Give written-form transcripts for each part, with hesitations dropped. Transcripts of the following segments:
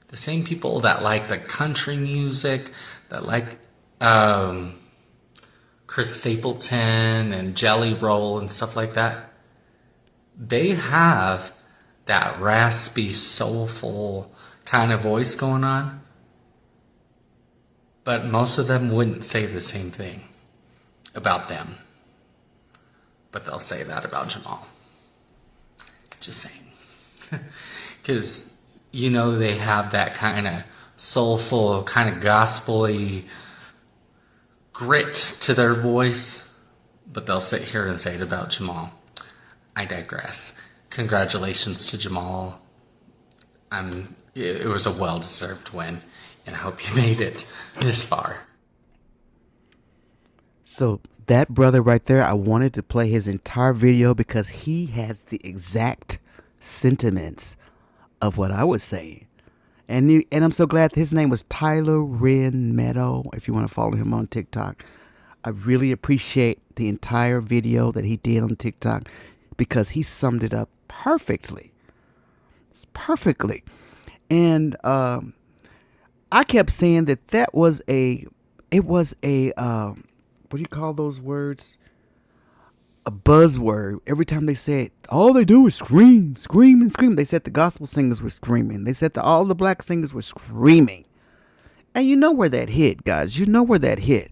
The same people that like the country music, that like um, Chris Stapleton and Jelly Roll and stuff like that, they have that raspy, soulful kind of voice going on. But most of them wouldn't say the same thing about them. But they'll say that about Jamal. Just saying. Because, you know, they have that kind of soulful, kind of gospel-y grit to their voice. But they'll sit here and say it about Jamal. I digress. Congratulations to Jamal. It was a well-deserved win. And I hope you made it this far. So that brother right there, I wanted to play his entire video because he has the exact sentiments of what I was saying. And I'm so glad his name was Tyler Wren Meadow, if you want to follow him on TikTok. I really appreciate the entire video that he did on TikTok because he summed it up perfectly. Perfectly. And I kept saying that was what do you call those words? A buzzword. Every time they said, all they do is scream, scream, and scream. They said the gospel singers were screaming. They said all the black singers were screaming. And you know where that hit, guys. You know where that hit.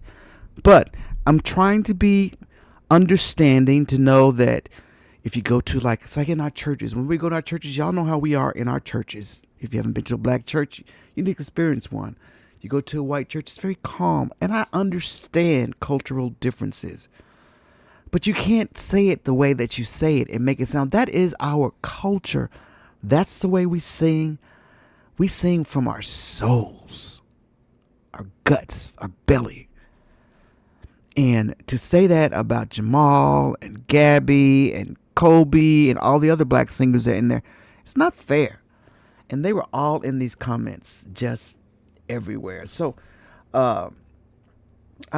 But I'm trying to be understanding to know that if you go to, like, it's like in our churches. When we go to our churches, y'all know how we are in our churches. If you haven't been to a black church, you need to experience one. You go to a white church, it's very calm. And I understand cultural differences. But you can't say it the way that you say it and make it sound. That is our culture. That's the way we sing. We sing from our souls, our guts, our belly. And to say that about Jamal and Gabby and Kobe and all the other black singers that are in there, it's not fair. And they were all in these comments just everywhere. So I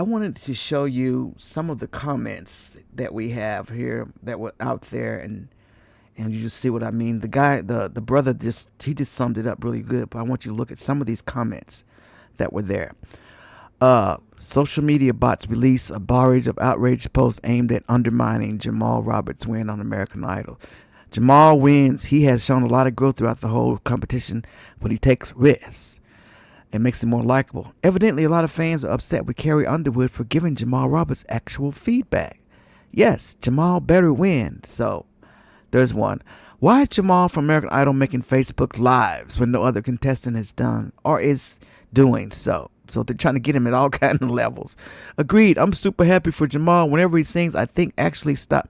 wanted to show you some of the comments that we have here that were out there, and you just see what I mean. The guy, the brother, he just summed it up really good. But I want you to look at some of these comments that were there. Social media bots release a barrage of outrage posts aimed at undermining Jamal Roberts' win on American Idol. Jamal wins. He has shown a lot of growth throughout the whole competition, but he takes risks. It makes him more likable. Evidently, a lot of fans are upset with Carrie Underwood for giving Jamal Roberts actual feedback. Yes, Jamal better win. So, there's one. Why is Jamal from American Idol making Facebook Lives when no other contestant has done or is doing so? So they're trying to get him at all kinds of levels. Agreed. I'm super happy for Jamal. Whenever he sings, I think I actually stop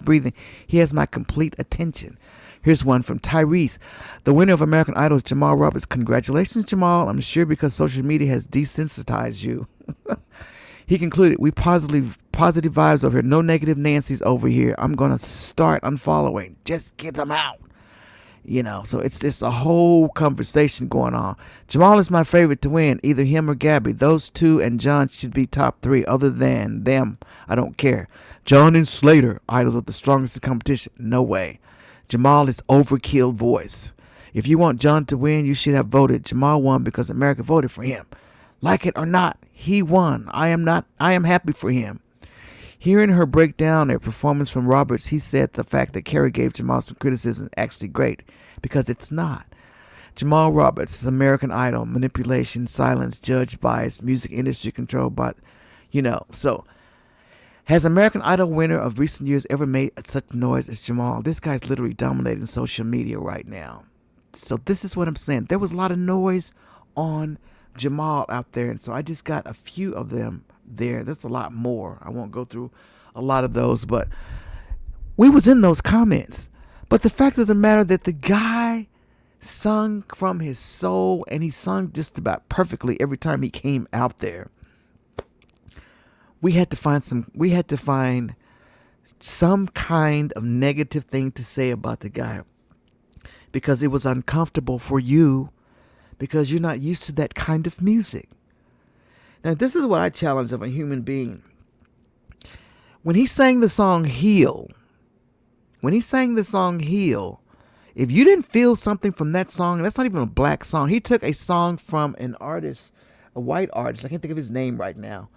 breathing. He has my complete attention. Here's one from Tyrese. The winner of American Idol is Jamal Roberts. Congratulations, Jamal. I'm sure because social media has desensitized you. He concluded, we positive vibes over here. No negative Nancy's over here. I'm going to start unfollowing. Just get them out. You know, so it's just a whole conversation going on. Jamal is my favorite to win, either him or Gabby. Those two and John should be top three. Other than them, I don't care. John and Slater, idols of the strongest in competition. No way. Jamal is overkill voice. If you want John to win, you should have voted. Jamal won because America voted for him. Like it or not, he won. I am happy for him. Hearing her break down a performance from Roberts, he said the fact that Carrie gave Jamal some criticism is actually great, because it's not. Jamal Roberts is American Idol, manipulation, silence, judge bias, music industry controlled by, so has American Idol winner of recent years ever made such noise as Jamal? This guy's literally dominating social media right now. So this is what I'm saying. There was a lot of noise on Jamal out there, and so I just got a few of them there. There's a lot more. I won't go through a lot of those, but we was in those comments. But the fact of the matter that the guy sung from his soul, and he sung just about perfectly every time he came out there. We had to find some kind of negative thing to say about the guy, because it was uncomfortable for you, because you're not used to that kind of music. Now, this is what I challenge of a human being. When he sang the song Heal, If you didn't feel something from that song, that's not even a black song. He took a song from an artist, a white artist. I can't think of his name right now,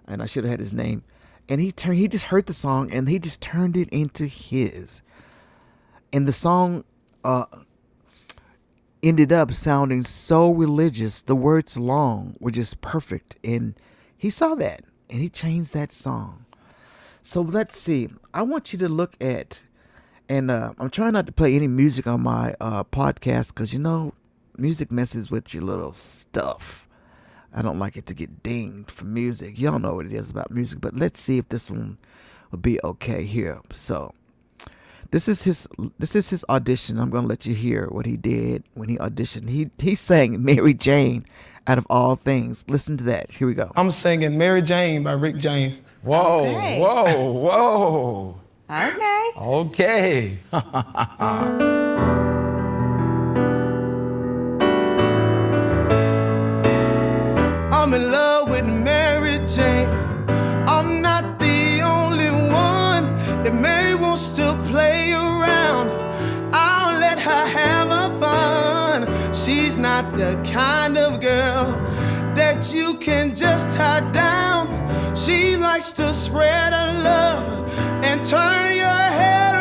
and I should have had his name. And he just heard the song and he just turned it into his. And the song ended up sounding so religious. The words long were just perfect, and he saw that and he changed that song. So let's see. I want you to look at, and I'm trying not to play any music on my podcast because, music messes with your little stuff. I don't like it to get dinged for music. Y'all know what it is about music, but let's see if this one will be okay here. So this is his audition. I'm gonna let you hear what he did when he auditioned. He sang Mary Jane out of all things. Listen to that. Here we go. I'm singing Mary Jane by Rick James. Whoa, Okay. whoa, Okay. whoa. Okay. I'm in love with Mary Jane. I'm not the only one. If Mary wants to play around, I'll let her have her fun. She's not the kind of girl that you can just tie down. She likes to spread her love and turn your head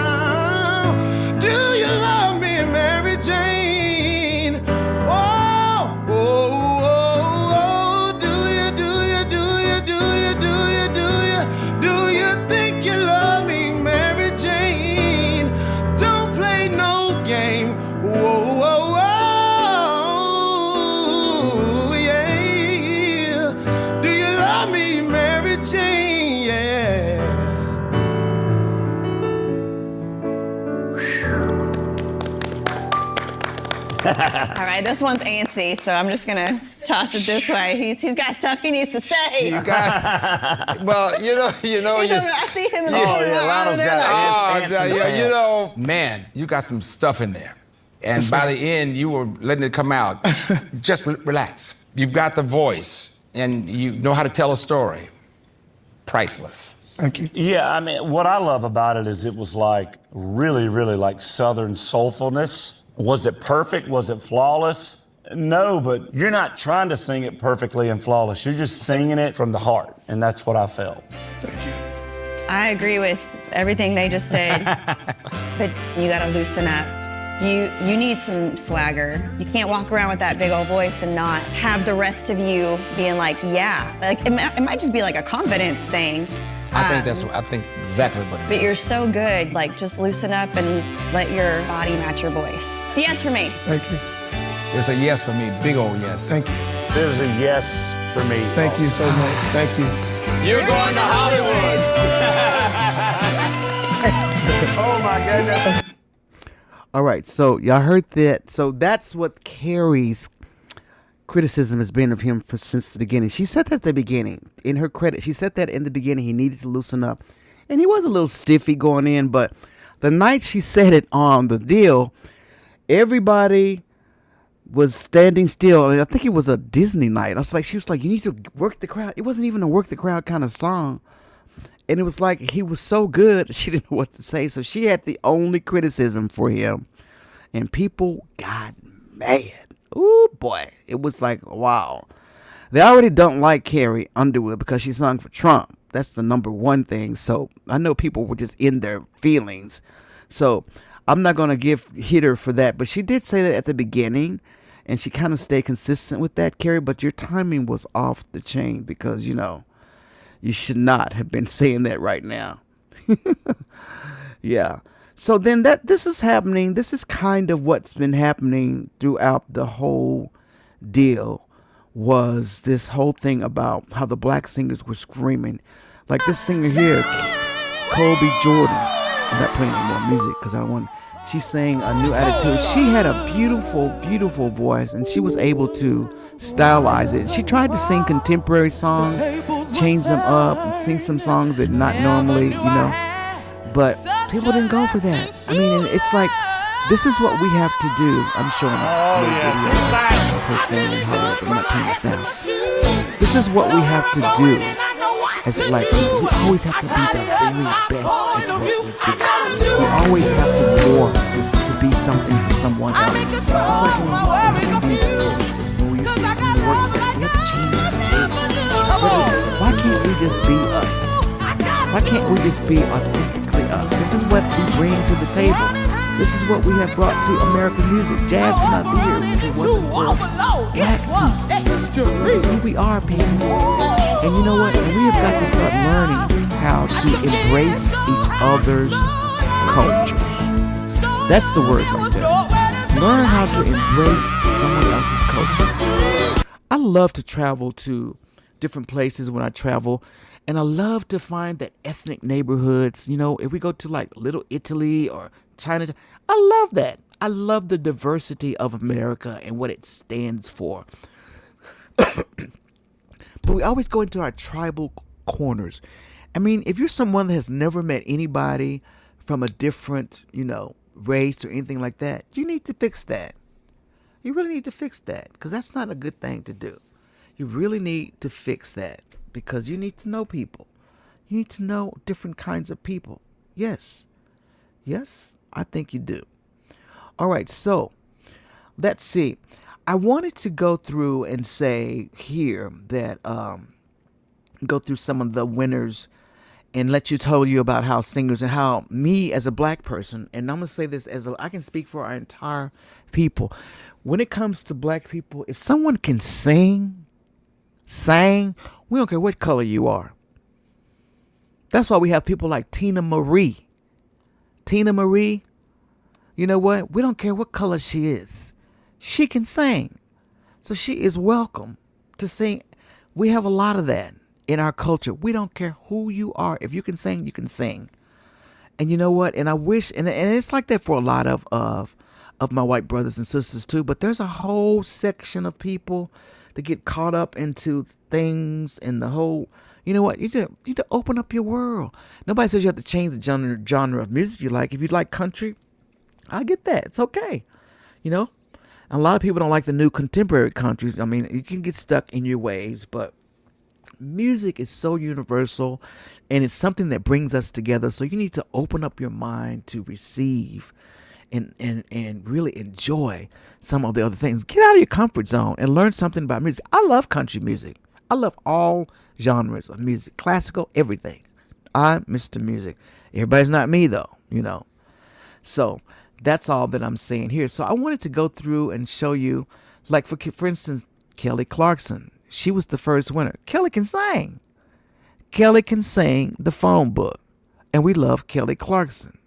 around. Do you love me, Mary Jane? Oh, oh, oh, oh. Do you, do you, do you, do you, do you, do you, do you think you love me, Mary Jane? Don't play no game. Whoa, whoa, whoa, yeah. Do you love me, Mary Jane? Yeah. All right, this one's antsy, so I'm just gonna toss it this way. He's got stuff he needs to say. Well, you know, He's just, over- I see him in the Oh, corner yeah, over Lionel's there, got like, it. Man, you got some stuff in there. And by the end, you were letting it come out. Just relax. You've got the voice, and you know how to tell a story. Priceless. Thank you. Yeah, I mean, what I love about it is it was like really, really like Southern soulfulness. Was it perfect? Was it flawless? No, but you're not trying to sing it perfectly and flawless. You're just singing it from the heart, and that's what I felt. I agree with everything they just said, but you gotta loosen up. You need some swagger. You can't walk around with that big old voice and not have the rest of you being like, yeah. Like it might just be like a confidence thing. I think exactly what it But is. you're so good. Like just loosen up and let your body match your voice. It's a yes for me. Thank you. It's a yes for me, big old yes. Thank you. There's a yes for me. Thank you so much. Thank you. You're going to Hollywood. Oh my goodness. All right, so y'all heard that. So that's what Carrie's criticism has been of him since the beginning. She said that at the beginning. In her credit, she said that in the beginning he needed to loosen up. And he was a little stiffy going in, but the night she said it on the deal, everybody was standing still. And I think it was a Disney night. She was like, you need to work the crowd. It wasn't even a work the crowd kind of song. And it was like he was so good, she didn't know what to say. So she had the only criticism for him. And people got mad. Ooh, boy. It was like, wow. They already don't like Carrie Underwood because she sung for Trump. That's the number one thing. So I know people were just in their feelings. So I'm not going to hit her for that. But she did say that at the beginning. And she kind of stayed consistent with that, Carrie. But your timing was off the chain because, you should not have been saying that right now. Yeah. So then this is happening. This is kind of what's been happening throughout the whole deal, was this whole thing about how the black singers were screaming. Like this singer here, Colby Jordan. I'm not playing any more music because I don't want. She sang A New Attitude. She had a beautiful, beautiful voice, and she was able to stylize it. She tried to sing contemporary songs, change them up, and sing some songs that not normally, but people didn't go for that. I mean, it's like, this is what we have to do. I'm showing a little video of her singing in Hollywood, but I'm not playing the sound. This is what we have to do It's like we always have to be the very best at what we do. We always have to morph to be something for someone else. It's like when we used to work, we have to change it. Why can't we just be us? Why can't we just be authentically us? This is what we bring to the table. This is what we have brought to American music. Jazz would not be here if it wasn't for black people. This is who we are, people. And you know what? And we have got to start learning how to embrace each other's cultures. That's the word right there. Learn how to embrace someone else's culture. I love to travel to different places when I travel. And I love to find that ethnic neighborhoods. You know, if we go to like Little Italy or China, I love that. I love the diversity of America and what it stands for. But we always go into our tribal corners. I mean, if you're someone that has never met anybody from a different, race or anything like that, you need to fix that. You really need to fix that because that's not a good thing to do. You really need to fix that because you need to know people. You need to know different kinds of people. Yes. Yes, I think you do. All right, so let's see. I wanted to go through and say here that go through some of the winners and let you tell you about how singers and how me as a black person, and I'm going to say this I can speak for our entire people. When it comes to black people, if someone can sing, we don't care what color you are. That's why we have people like Tina Marie. Tina Marie, you know what? We don't care what color she is. She can sing. So she is welcome to sing. We have a lot of that in our culture. We don't care who you are. If you can sing, you can sing. And you know what? And I wish, and it's like that for a lot of my white brothers and sisters too, but there's a whole section of people that get caught up into things and the whole, you know what? You need to open up your world. Nobody says you have to change the genre of music you like. If you like country, I get that. It's okay. A lot of people don't like the new contemporary countries. I mean, you can get stuck in your ways, but music is so universal and it's something that brings us together. So you need to open up your mind to receive and really enjoy some of the other things. Get out of your comfort zone and learn something about music. I love country music. I love all genres of music, classical, everything. I'm Mr. Music. Everybody's not me though, So that's all that I'm saying here. So I wanted to go through and show you, like for instance, Kelly Clarkson. She was the first winner. Kelly can sing. Kelly can sing the phone book. And we love Kelly Clarkson.